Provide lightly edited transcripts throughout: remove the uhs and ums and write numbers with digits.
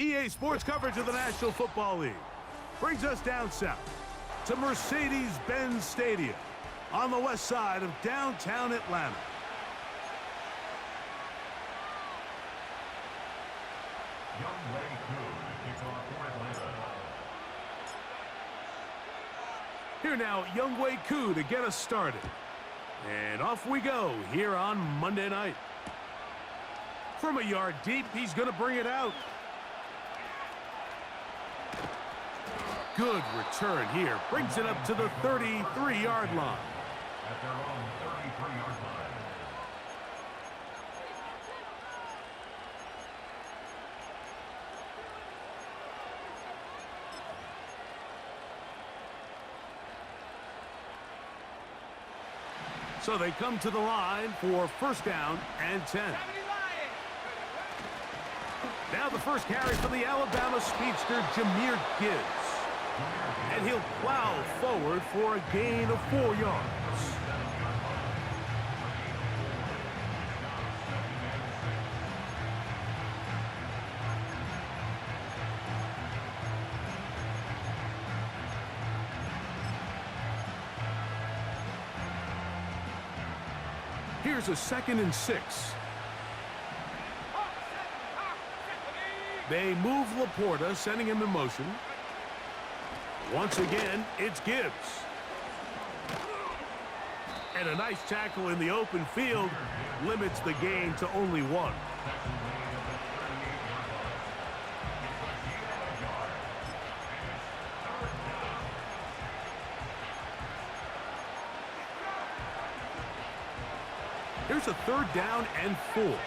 EA Sports coverage of the National Football League brings us down south to Mercedes-Benz Stadium on the west side of downtown Atlanta. Here now, Younghoe Koo to get us started. And off we go here on Monday night. From a yard deep, he's going to bring it out. Good return here. Brings it up to the 33-yard line. At their own 33-yard line. So they come to the line for first down and 10. Now the first carry for the Alabama speedster, Jahmyr Gibbs. And he'll plow forward for a gain of 4 yards. Here's a 2nd and 6. They move Laporta, sending him in motion. Once again, it's Gibbs. And a nice tackle in the open field limits the gain to only 1. Here's a 3rd down and 4.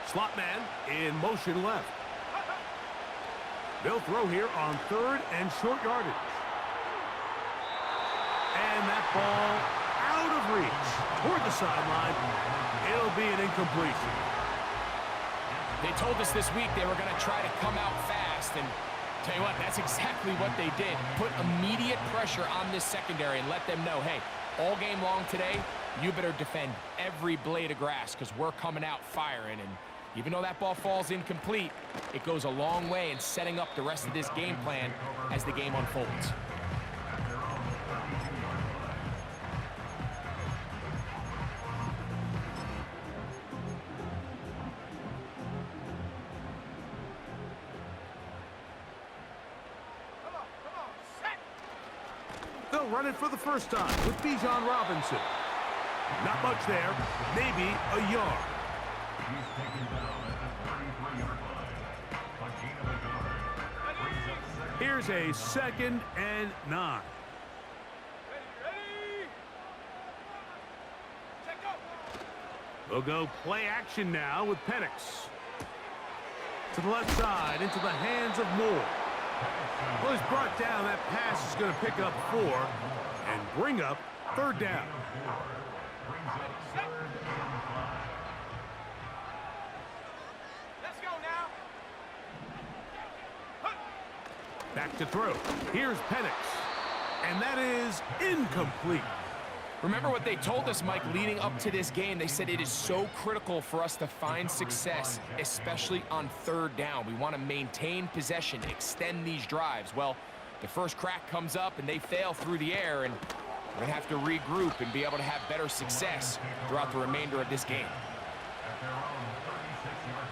Slot man in motion left. They'll throw here on 3rd and short yardage. And that ball out of reach toward the sideline. It'll be an incompletion. They told us this week they were going to try to come out fast, and tell you what, that's exactly what they did. Put immediate pressure on this secondary and let them know, hey, all game long today, you better defend every blade of grass because we're coming out firing. And even though that ball falls incomplete, it goes a long way in setting up the rest of this game plan as the game unfolds. They'll run it for the first time with Bijan Robinson. Not much there, maybe a yard. He's taken down at the 33-yard line. Here's a 2nd and 9. They'll go play action now with Penix. To the left side, into the hands of Moore. Well, he's brought down. That pass is going to pick up 4 and bring up 3rd down. Let's go now. Back to throw. Here's Penix. And that is incomplete. Remember what they told us, Mike, leading up to this game. They said it is so critical for us to find success, especially on 3rd down. We want to maintain possession, extend these drives. Well, the first crack comes up and they fail through the air, and we're going to have to regroup and be able to have better success throughout the remainder of this game. At their own 36-yard line.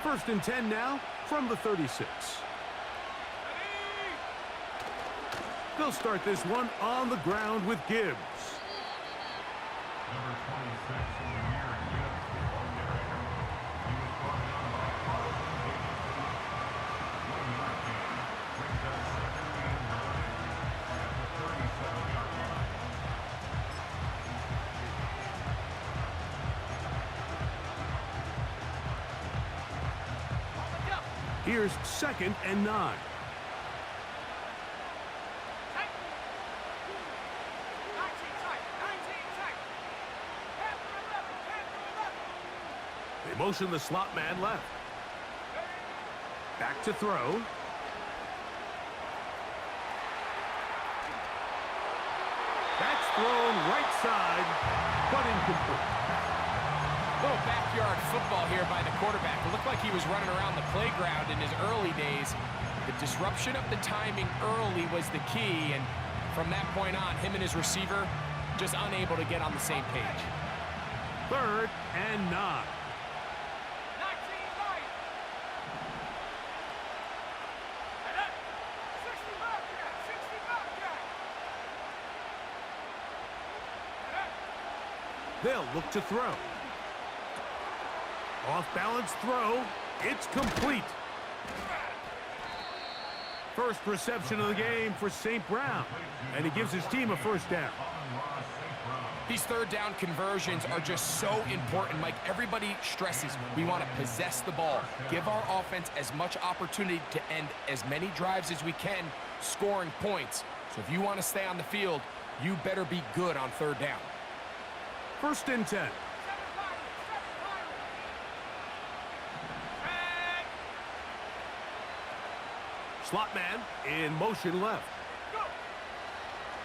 First and 10 now from the 36. They'll start this one on the ground with Gibbs. Number 26 in the year, Gibbs, the ball carrier. He was brought down by Carl Davis. 1 yard gain brings up 2nd and 9 at the 37-yard line. Here's 2nd and 9. They motion the slot man left. Back to throw. That's thrown right side, but incomplete. Little backyard football here by the quarterback. It looked like he was running around the playground in his early days. The disruption of the timing early was the key, and from that point on, him and his receiver just unable to get on the same page. 3rd and 9. They'll look to throw. Off-balance throw. It's complete. First reception of the game for St. Brown, and he gives his team a first down. These third down conversions are just so important, Mike. Everybody stresses we want to possess the ball, give our offense as much opportunity to end as many drives as we can, scoring points. So if you want to stay on the field, you better be good on third down. 1st and 10. Slot man in motion left.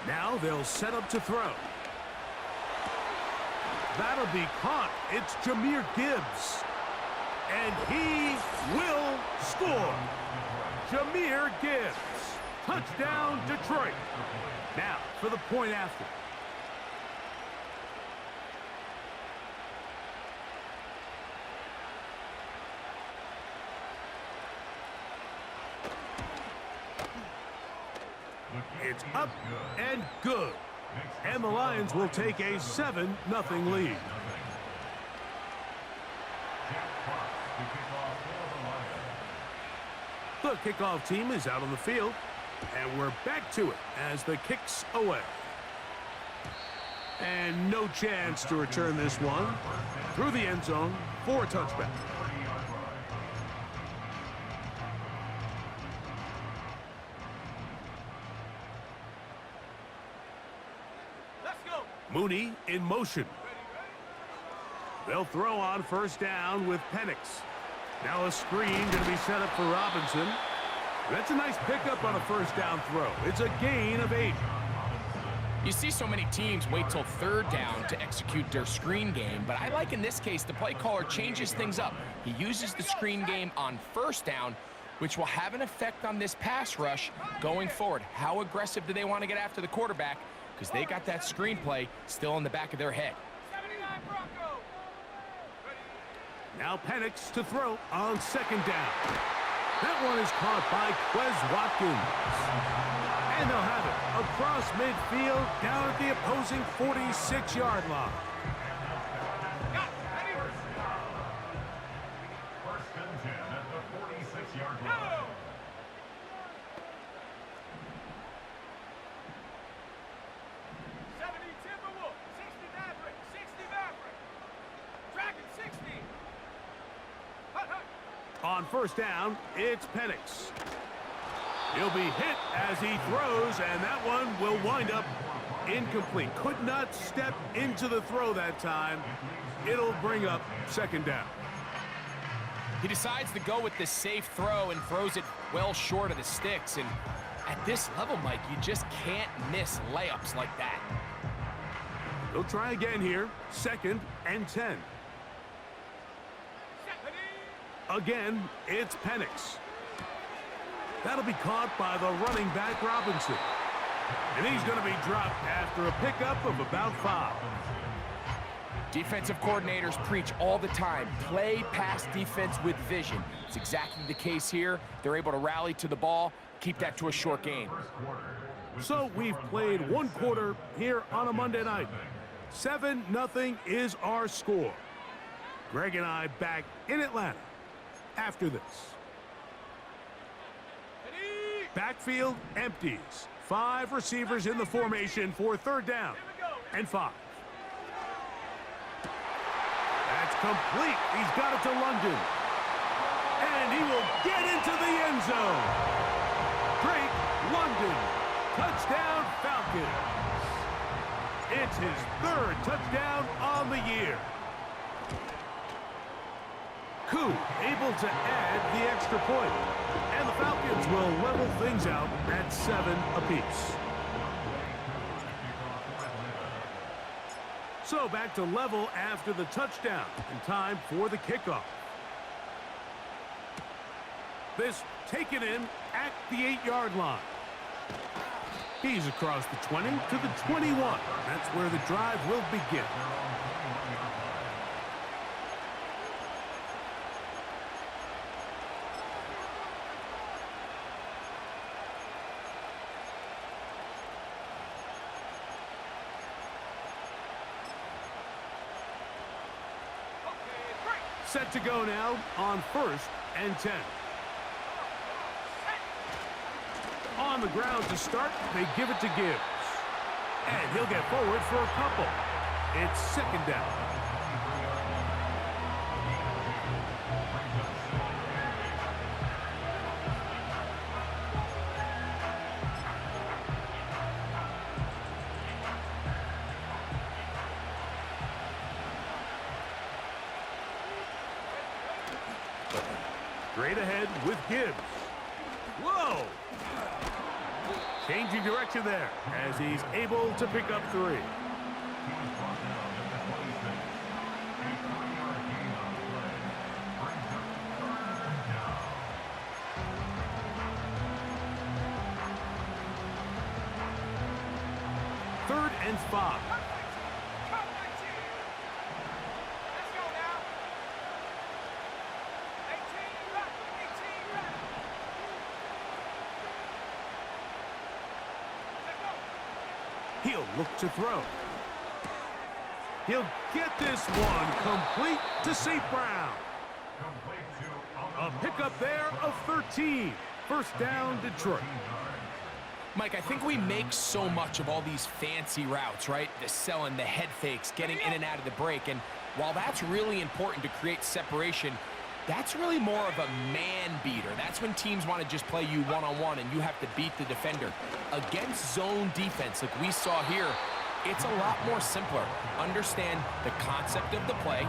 Now they'll set up to throw. That'll be caught. It's Jahmyr Gibbs. And he will score. Jahmyr Gibbs. Touchdown, Detroit. Now for the point after. It's up and good. And the Lions will take a 7-0 lead. The kickoff team is out on the field, and we're back to it as the kick's away. And no chance to return this one through the end zone for a touchback. Mooney in motion. They'll throw on first down with Penix. Now a screen going to be set up for Robinson. That's a nice pickup on a first down throw. It's a gain of 8. You see so many teams wait till third down to execute their screen game, but I like in this case the play caller changes things up. He uses the screen game on first down, which will have an effect on this pass rush going forward. How aggressive do they want to get after the quarterback? Because they got that screenplay still in the back of their head. Now Penix to throw on second down. That one is caught by Quez Watkins. And they'll have it across midfield down at the opposing 46-yard line. First and 10 at the 46-yard line. On first down, it's Penix. He'll be hit as he throws, and that one will wind up incomplete. Could not step into the throw that time. It'll bring up second down. He decides to go with the safe throw and throws it well short of the sticks. And at this level, Mike, you just can't miss layups like that. They'll try again here. 2nd and 10. Again, it's Penix. That'll be caught by the running back, Robinson. And he's going to be dropped after a pickup of about 5. Defensive coordinators preach all the time, play pass defense with vision. It's exactly the case here. They're able to rally to the ball, keep that to a short game. So we've played one quarter here on a Monday night. 7-0 is our score. Greg and I back in Atlanta after this. Backfield empties. 5 receivers in the formation for third down and 5. That's complete. He's got it to London. And he will get into the end zone. Drake London. Touchdown Falcons. It's his 3rd touchdown on the year. Koo able to add the extra point. And the Falcons will level things out at 7 apiece. So back to level after the touchdown, and time for the kickoff. This taken in at the 8-yard line. He's across the 20 to the 21. That's where the drive will begin. Set to go now on 1st and 10. On the ground to start, they give it to Gibbs. And he'll get forward for a couple. It's 2nd down. Straight ahead with Gibbs. Whoa! Changing direction there as he's able to pick up 3. Third and 5. He'll look to throw. He'll get this one complete to St. Brown. A pickup there of 13. 1st down, Detroit. Mike, I think we make so much of all these fancy routes, right? The selling, the head fakes, getting in and out of the break. And while that's really important to create separation, that's really more of a man beater. That's when teams want to just play you one-on-one and you have to beat the defender. Against zone defense like we saw here, it's a lot more simpler. Understand the concept of the play,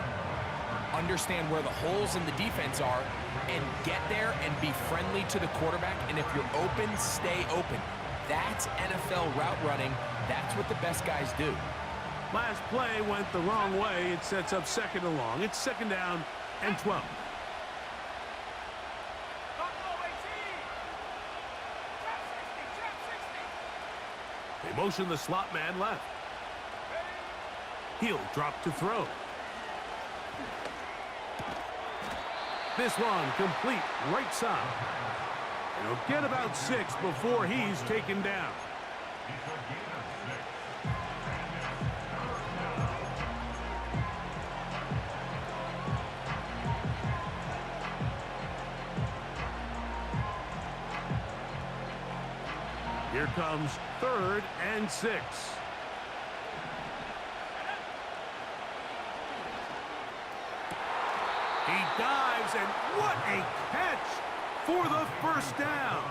understand where the holes in the defense are, and get there and be friendly to the quarterback. And if you're open, stay open. That's NFL route running. That's what the best guys do. Last play went the wrong way. It sets up 2nd and long. It's 2nd down and 12. They motion the slot man left. He'll drop to throw. This one complete right side. And he'll get about 6 before he's taken down. Here comes 3rd and 6. He dives, and what a catch for the 1st down.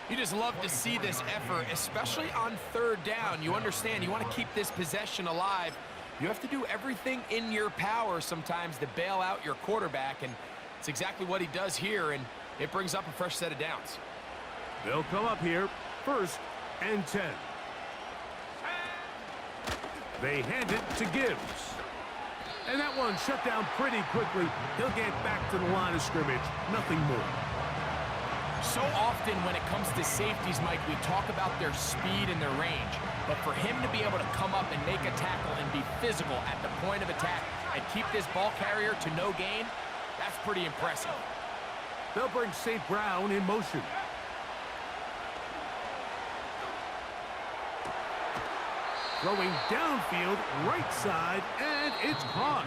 You just love to see this effort, especially on 3rd down. You understand, you want to keep this possession alive. You have to do everything in your power sometimes to bail out your quarterback, and it's exactly what he does here, and it brings up a fresh set of downs. They'll come up here, 1st and 10. They hand it to Gibbs. And that one shut down pretty quickly. He'll get back to the line of scrimmage. Nothing more. So often when it comes to safeties, Mike, we talk about their speed and their range. But for him to be able to come up and make a tackle and be physical at the point of attack and keep this ball carrier to no gain, that's pretty impressive. They'll bring St. Brown in motion. Throwing downfield, right side, and it's caught.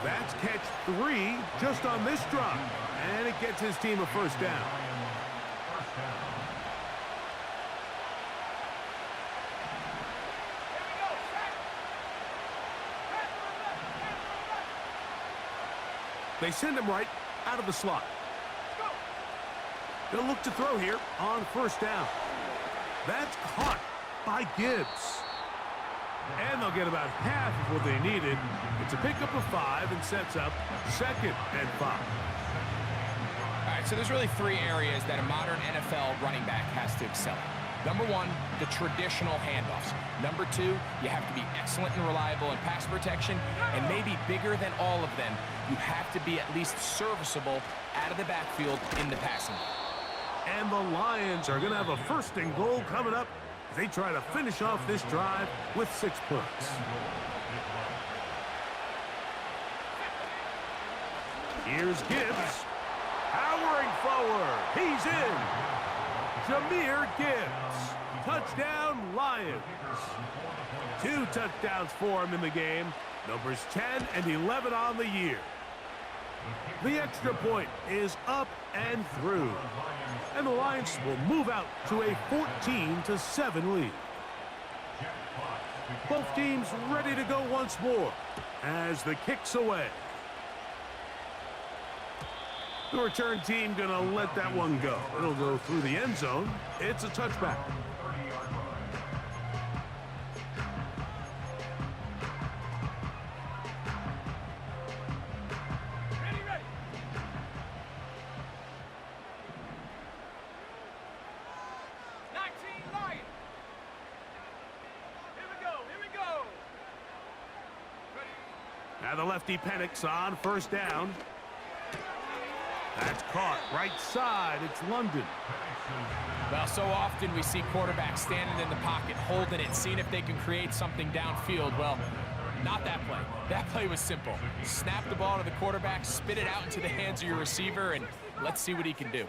That's catch 3 just on this drop. And it gets his team a 1st down. They send him right out of the slot. They'll look to throw here on 1st down. That's caught by Gibbs. And they'll get about half of what they needed. It's a pickup of 5 and sets up 2nd and 5. All right, so there's really 3 areas that a modern NFL running back has to excel in. Number 1, the traditional handoffs. Number 2, you have to be excellent and reliable in pass protection. And maybe bigger than all of them, you have to be at least serviceable out of the backfield in the passing game. And the Lions are going to have a 1st and goal coming up. They try to finish off this drive with 6 points. Here's Gibbs. Powering forward. He's in. Jahmyr Gibbs. Touchdown, Lions. 2 touchdowns for him in the game. Numbers 10 and 11 on the year. The extra point is up and through. And the Lions will move out to a 14-7 lead. Both teams ready to go once more as the kick's away. The return team going to let that one go. It'll go through the end zone. It's a touchback. Now the lefty Penix on 1st down. That's caught right side. It's London. Well, so often we see quarterbacks standing in the pocket, holding it, seeing if they can create something downfield. Well, not that play. That play was simple. Snap the ball to the quarterback, spit it out into the hands of your receiver, and let's see what he can do.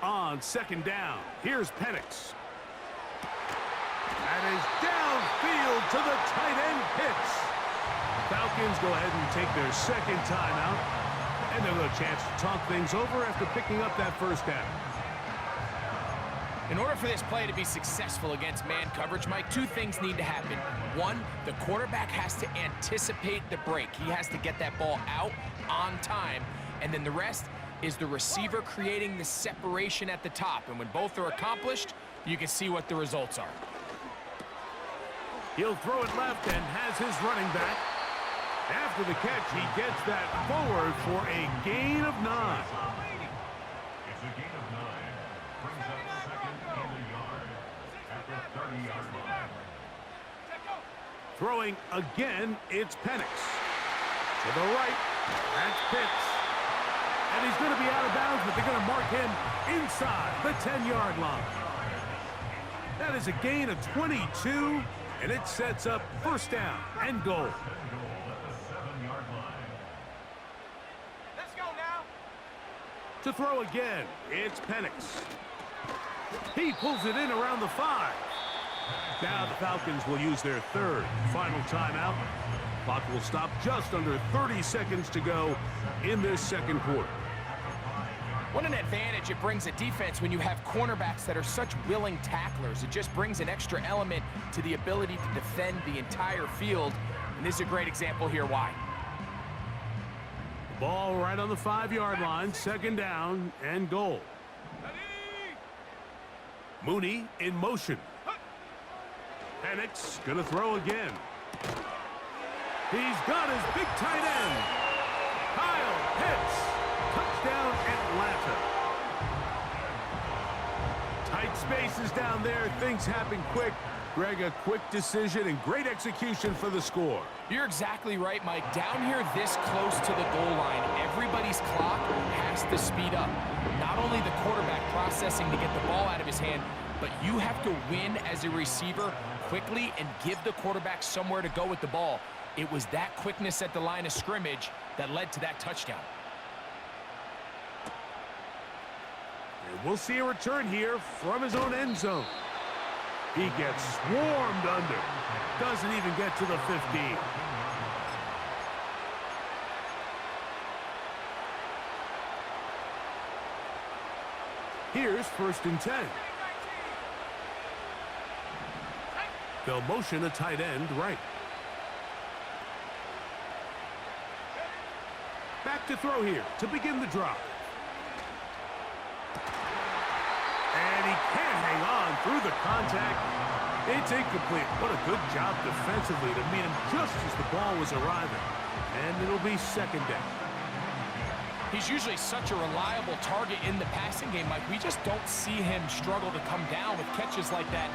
On 2nd down, here's Penix. That is downfield to the tight end Pitts. Falcons go ahead and take their 2nd timeout, and they'll have a chance to talk things over after picking up that 1st down. In order for this play to be successful against man coverage, Mike, 2 things need to happen. 1, the quarterback has to anticipate the break. He has to get that ball out on time, and then the rest is the receiver creating the separation at the top. And when both are accomplished, you can see what the results are. He'll throw it left and has his running back. After the catch, he gets that forward for a gain of 9. It's a gain of 9. Brings up 2nd and a yard at the 30-yard line. Throwing again, it's Penix. To the right, that's Pitts. And he's going to be out of bounds, but they're going to mark him inside the 10-yard line. That is a gain of 22, and it sets up 1st down and goal. Let's go now. To throw again, it's Penix. He pulls it in around the 5. Now the Falcons will use their 3rd final timeout. Clock will stop just under 30 seconds to go in this 2nd quarter. What an advantage it brings a defense when you have cornerbacks that are such willing tacklers. It just brings an extra element to the ability to defend the entire field. And this is a great example here why. Ball right on the 5-yard line, 2nd down and goal. Mooney in motion. Penix gonna throw again. He's got his big tight end. Kyle Pitts. Touchdown, Atlanta. Tight spaces down there. Things happen quick. Greg, a quick decision and great execution for the score. You're exactly right, Mike. Down here this close to the goal line, everybody's clock has to speed up. Not only the quarterback processing to get the ball out of his hand, but you have to win as a receiver quickly and give the quarterback somewhere to go with the ball. It was that quickness at the line of scrimmage that led to that touchdown. And we'll see a return here from his own end zone. He gets swarmed under. Doesn't even get to the 15. Here's 1st and 10. They'll motion a tight end right. to throw here to begin the drive. And he can't hang on through the contact. It's incomplete. What a good job defensively to meet him just as the ball was arriving. And it'll be second down. He's usually such a reliable target in the passing game, Mike. We just don't see him struggle to come down with catches like that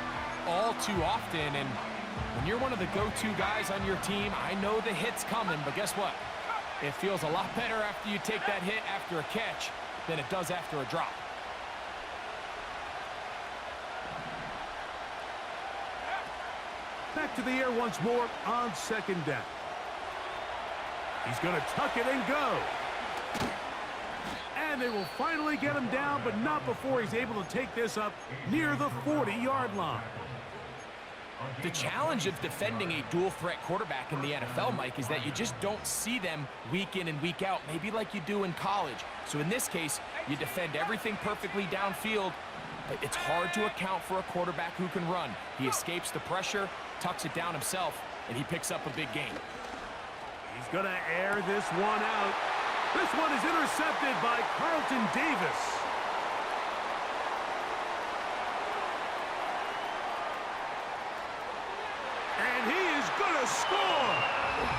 all too often. And when you're one of the go-to guys on your team, I know the hit's coming, but guess what? It feels a lot better after you take that hit after a catch than it does after a drop. Back to the air once more on second down. He's going to tuck it and go. And they will finally get him down, but not before he's able to take this up near the 40-yard line. The challenge of defending a dual-threat quarterback in the NFL, Mike, is that you just don't see them week in and week out, maybe like you do in college. So in this case, you defend everything perfectly downfield, but it's hard to account for a quarterback who can run. He escapes the pressure, tucks it down himself, and he picks up a big gain. He's going to air this one out. This one is intercepted by Carlton Davis. And he is going to score.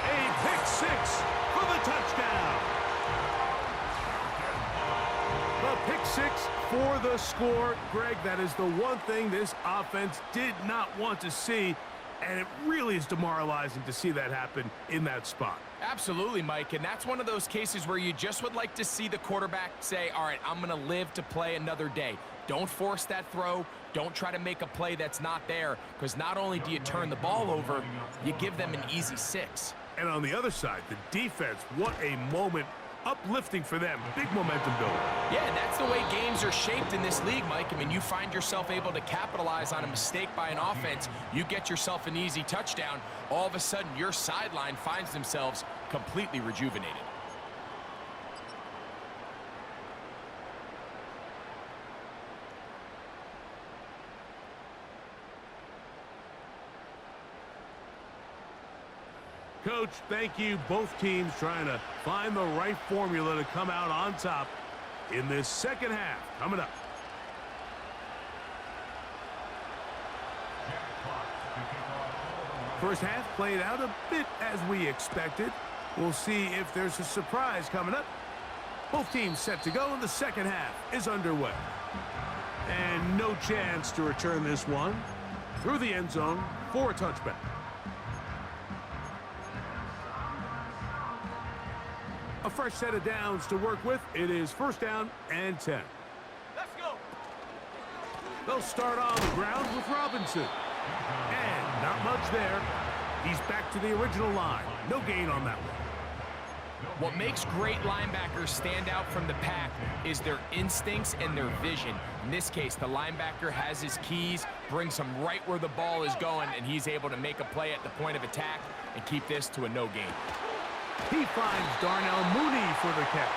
A pick six for the touchdown. The pick six for the score. Greg, that is the one thing this offense did not want to see. And it really is demoralizing to see that happen in that spot. Absolutely, Mike, and that's one of those cases where you just would like to see the quarterback say, all right, I'm going to live to play another day. Don't force that throw. Don't try to make a play that's not there, because not only do you turn the ball over, you give them an easy six. And on the other side, the defense, what a moment. Uplifting for them. Big momentum builder. Yeah, and that's the way games are shaped in this league, Mike. I mean, you find yourself able to capitalize on a mistake by an offense. You get yourself an easy touchdown. All of a sudden, your sideline finds themselves completely rejuvenated. Coach, thank you. Both teams trying to find the right formula to come out on top in this second half. Coming up. First half played out a bit as we expected. We'll see if there's a surprise coming up. Both teams set to go, and the second half is underway. And no chance to return this one through the end zone for a touchback. A fresh set of downs to work with. It is first down and 10. Let's go. They'll start on the ground with Robinson. And not much there. He's back to the original line. No gain on that one. What makes great linebackers stand out from the pack is their instincts and their vision. In this case, the linebacker has his keys, brings him right where the ball is going, and he's able to make a play at the point of attack and keep this to a no gain. He finds Darnell Mooney for the catch.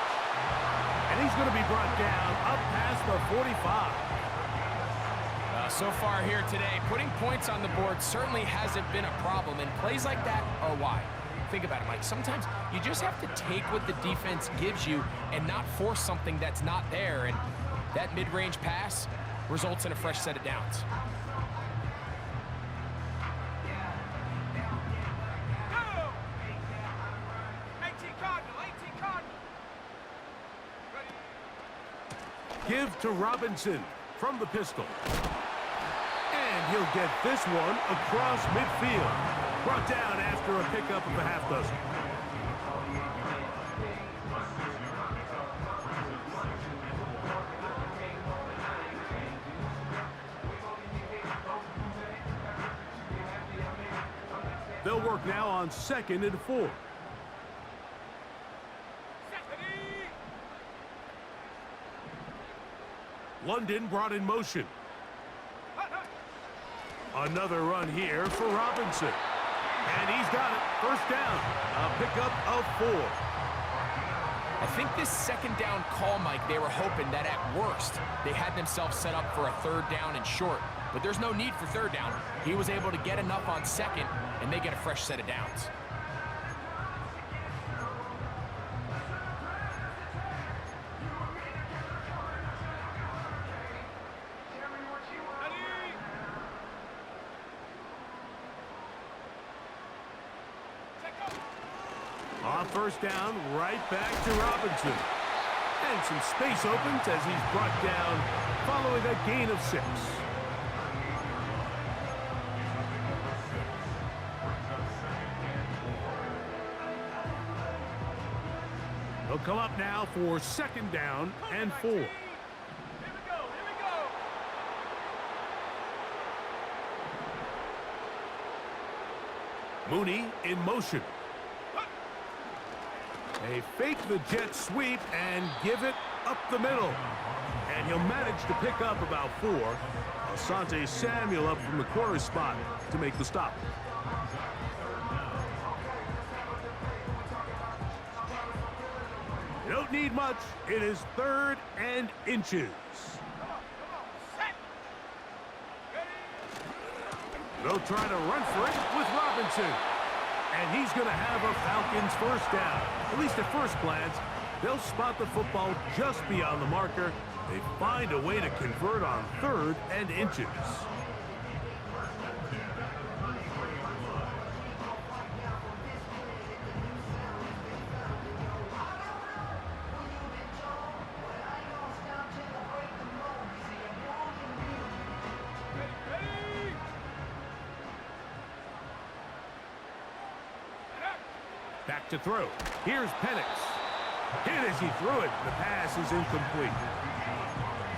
And he's going to be brought down up past the 45. So far here today, putting points on the board certainly hasn't been a problem, and plays like that are why. Think about it, Mike. Sometimes you just have to take what the defense gives you and not force something that's not there, and that mid-range pass results in a fresh set of downs. Give to Robinson from the pistol. And he'll get this one across midfield. Brought down after a pickup of a half dozen. They'll work now on 2nd and 4. London brought in motion. Another run here for Robinson. And he's got it. First down. A pickup of 4. I think this second down call, Mike, they were hoping that at worst they had themselves set up for a third down and short. But there's no need for third down. He was able to get enough on second, and they get a fresh set of downs. On first down, right back to Robinson. And some space opens as he's brought down following a gain of 6. He'll come up now for 2nd down and 4. Here we go. Mooney in motion. They fake the jet sweep and give it up the middle. And he'll manage to pick up about 4. Asante Samuel up from the corner spot to make the stop. You don't need much. It is 3rd and inches. They'll try to run for it with Robinson. And he's going to have a Falcons first down. At least at first glance, they'll spot the football just beyond the marker. They find a way to convert on 3rd and inches. Back to throw. Here's Penix. Hit as he threw it. The pass is incomplete.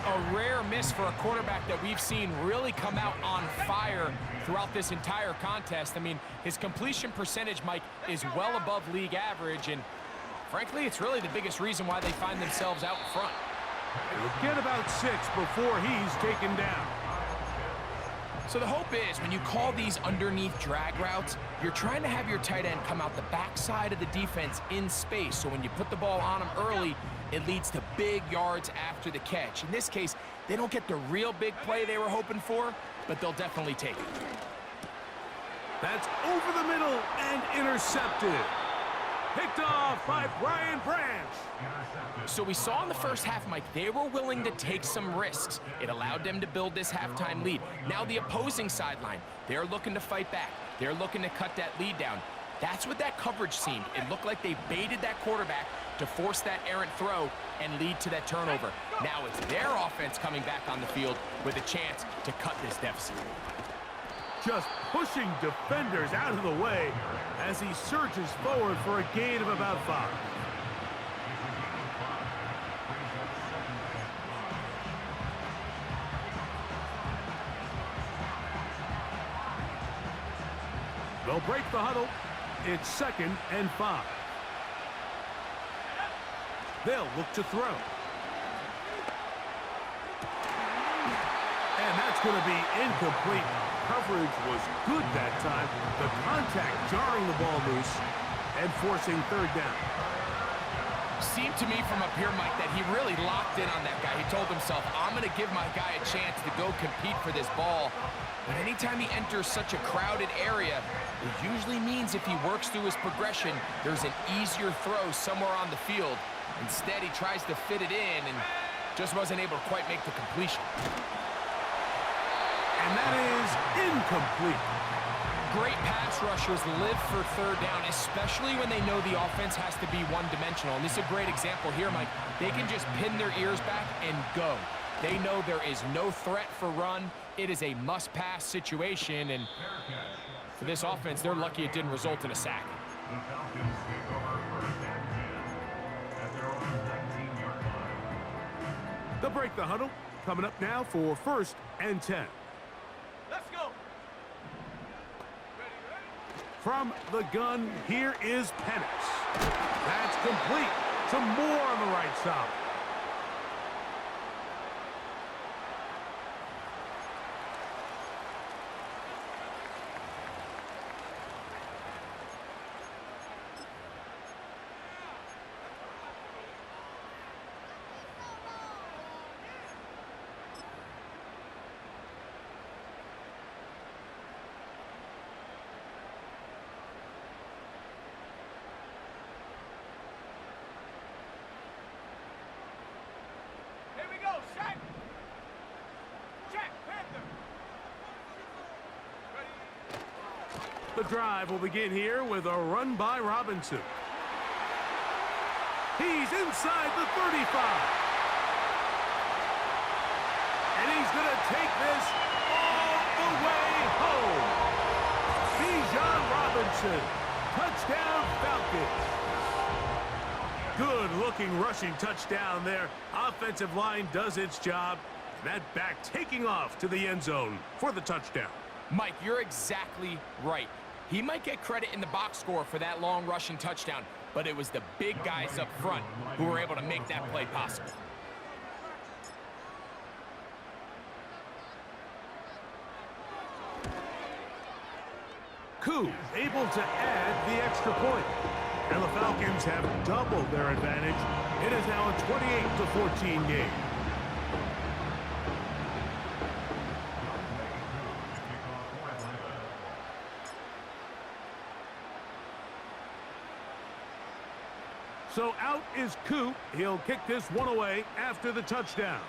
A rare miss for a quarterback that we've seen really come out on fire throughout this entire contest. I mean, his completion percentage, Mike, is well above league average, and frankly, it's really the biggest reason why they find themselves out in front. He'll get about 6 before he's taken down. So the hope is when you call these underneath drag routes, you're trying to have your tight end come out the backside of the defense in space. So when you put the ball on him early, it leads to big yards after the catch. In this case, they don't get the real big play they were hoping for, but they'll definitely take it. That's over the middle and intercepted. Picked off by Brian Branch. So we saw in the first half, Mike, they were willing to take some risks. It allowed them to build this halftime lead. Now the opposing sideline, they're looking to fight back. They're looking to cut that lead down. That's what that coverage seemed. It looked like they baited that quarterback to force that errant throw and lead to that turnover. Now it's their offense coming back on the field with a chance to cut this deficit. Just pushing defenders out of the way as he surges forward for a gain of about 5. They'll break the huddle. It's 2nd and 5. They'll look to throw. And that's going to be incomplete. Coverage was good that time. The contact jarring the ball loose and forcing 3rd down. Seemed to me from up here, Mike, that he really locked in on that guy. He told himself, I'm going to give my guy a chance to go compete for this ball. But anytime he enters such a crowded area, it usually means if he works through his progression, there's an easier throw somewhere on the field. Instead, he tries to fit it in and just wasn't able to quite make the completion. And that is incomplete. Great pass rushers live for 3rd down, especially when they know the offense has to be one-dimensional. And this is a great example here, Mike. They can just pin their ears back and go. They know there is no threat for run. It is a must-pass situation, and for this offense, they're lucky it didn't result in a sack. The Falcons take over 1st and 10 at their own 19-yard line. They'll break the huddle. Coming up now for 1st and 10. Let's go. From the gun, here is Penix. That's complete. Some more on the right side. The drive will begin here with a run by Robinson. He's inside the 35. And he's going to take this all the way home. Bijan Robinson, touchdown Falcons. Good-looking rushing touchdown there. Offensive line does its job. That back taking off to the end zone for the touchdown. Mike, you're exactly right. He might get credit in the box score for that long rushing touchdown, but it was the big guys up front who were able to make that play possible. Koo able to add the extra point. And the Falcons have doubled their advantage. It is now a 28-14 game. So out is Koo. He'll kick this one away after the touchdown.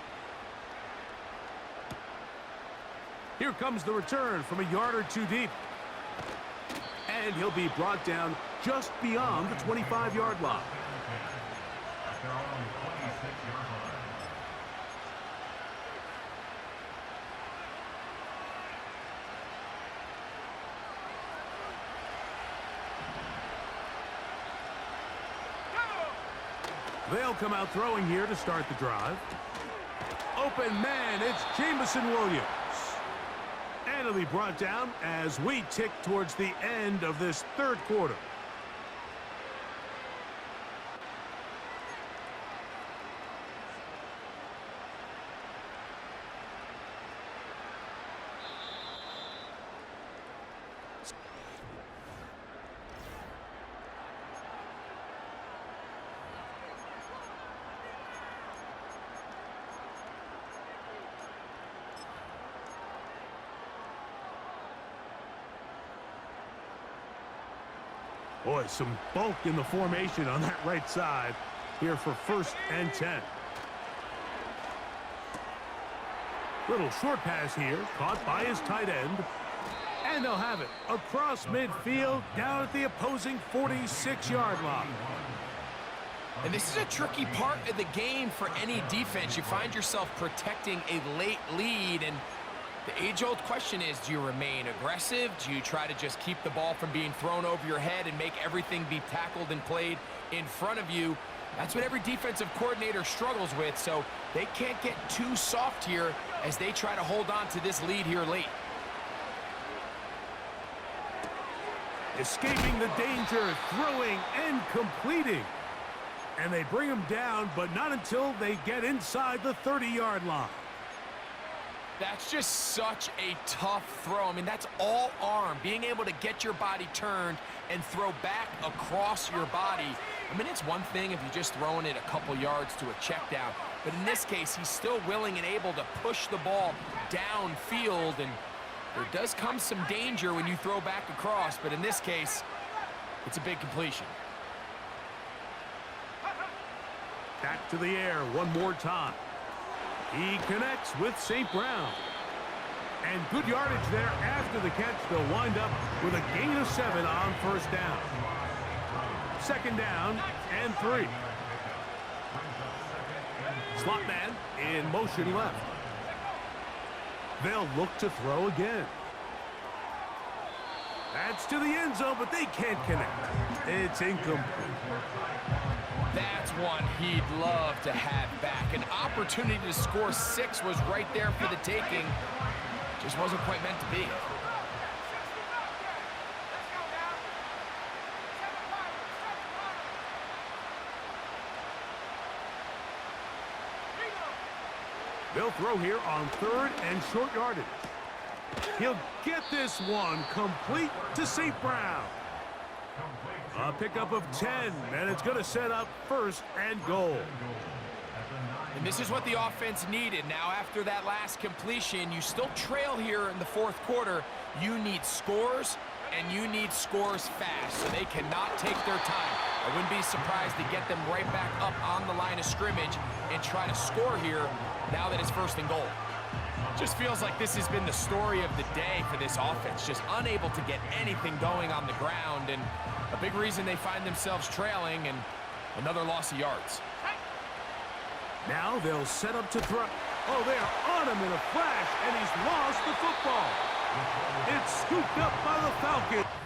Here comes the return from a yard or two deep. And he'll be brought down just beyond the 25-yard line. They'll come out throwing here to start the drive. Open man, it's Jamison Williams. And he'll be brought down as we tick towards the end of this third quarter. Boy, some bulk in the formation on that right side here for 1st and 10. Little short pass here, caught by his tight end. And they'll have it across midfield down at the opposing 46-yard line. And this is a tricky part of the game for any defense. You find yourself protecting a late lead, and the age-old question is, do you remain aggressive? Do you try to just keep the ball from being thrown over your head and make everything be tackled and played in front of you? That's what every defensive coordinator struggles with, so they can't get too soft here as they try to hold on to this lead here late. Escaping the danger, throwing and completing. And they bring him down, but not until they get inside the 30-yard line. That's just such a tough throw. I mean, that's all arm. Being able to get your body turned and throw back across your body. I mean, it's one thing if you're just throwing it a couple yards to a check down. But in this case, he's still willing and able to push the ball downfield. And there does come some danger when you throw back across. But in this case, it's a big completion. Back to the air one more time. He connects with St. Brown. And good yardage there after the catch. They'll wind up with a gain of 7 on 1st down. 2nd down and 3. Slot man in motion left. They'll look to throw again. That's to the end zone, but they can't connect. It's incomplete. That's one he'd love to have back. An opportunity to score 6 was right there for the taking. Just wasn't quite meant to be. They'll throw here on 3rd and short yardage. He'll get this one complete to St. Brown. A pickup of 10, and it's going to set up 1st and goal. And this is what the offense needed. Now, after that last completion, you still trail here in the 4th quarter. You need scores, and you need scores fast, so they cannot take their time. I wouldn't be surprised to get them right back up on the line of scrimmage and try to score here now that it's 1st and goal. Just feels like this has been the story of the day for this offense, just unable to get anything going on the ground, and a big reason they find themselves trailing, and Another loss of yards. Now they'll set up to throw. Oh, they're on him in a flash, and he's lost the football. It's scooped up by the Falcons.